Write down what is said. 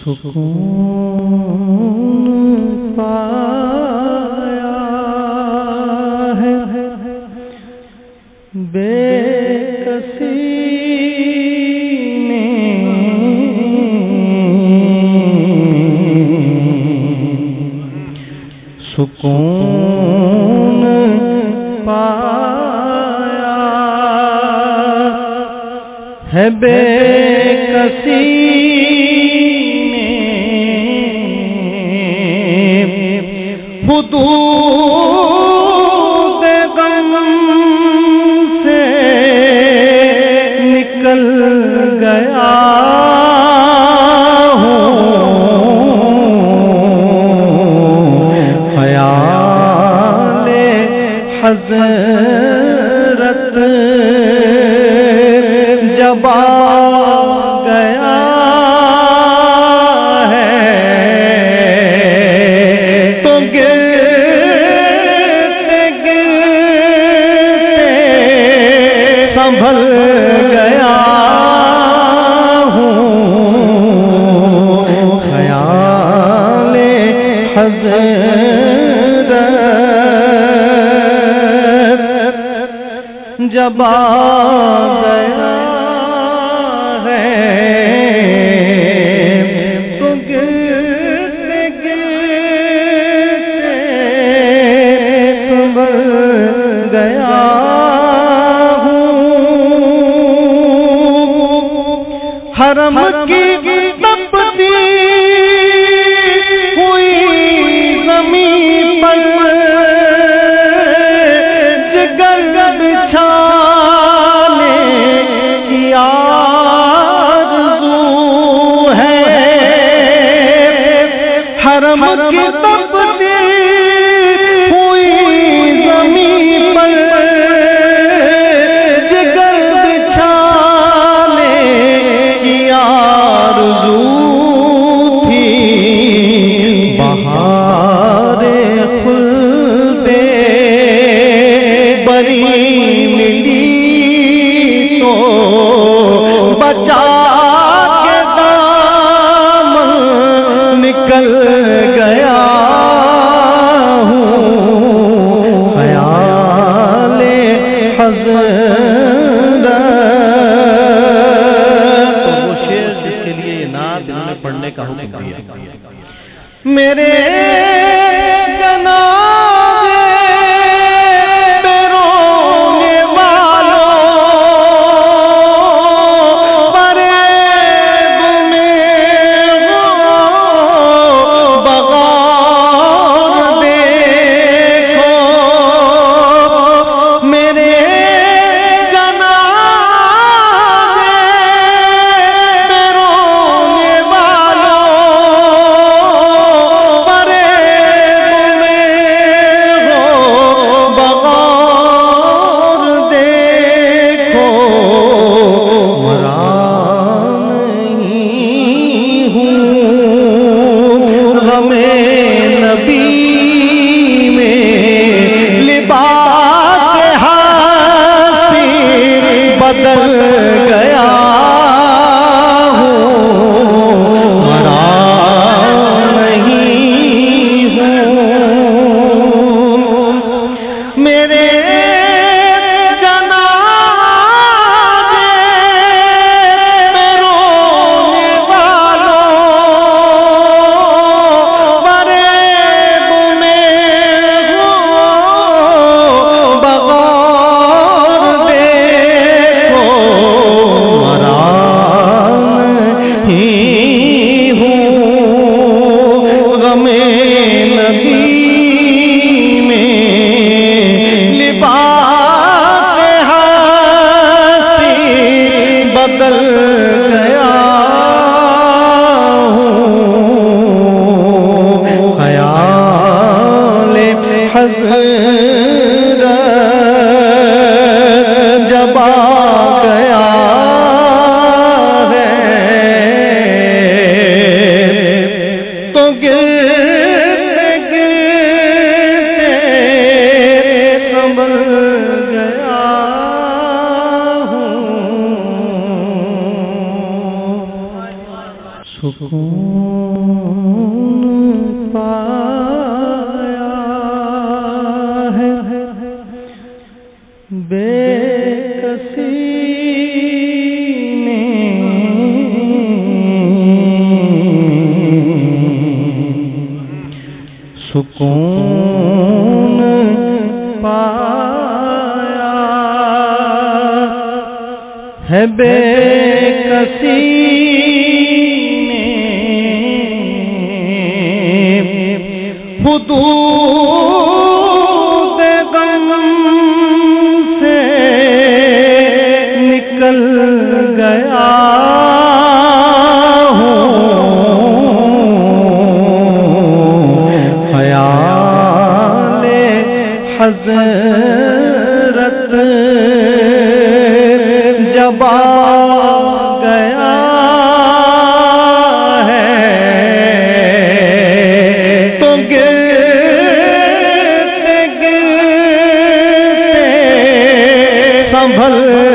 سکون پایا ہے بے کسی نے، سکون پایا ہے بے کسی حدود غم سے نکل گیا ہوں، خیال حضرت جب آ گیا سنبھل گیا ہوں، خیال حضرت جب آ گیا ہے تو گرتے گرتے سنبھل گیا حرم کی تپتی ہوئی زمین پر جگر بچھانے کی آرزو ہے، حرم کی تپتی ہوئی زمین پر جگر بچھانے آرزو تھی، بہار خلد بری ملی تو بچا کے دامن نکل گیا ہوں، خیال حضرت پڑھنے کا حکم دیا میرے جنازے پہ رونے والوں فریب میں ہو بغور دیکھو، میرے پایا ہے بے کسی نے سکون پایا ہے بے کسی نے حدود غم سے نکل گیا خیال حضرت جب آ گیا ہے تو گرتے گرتے سنبھل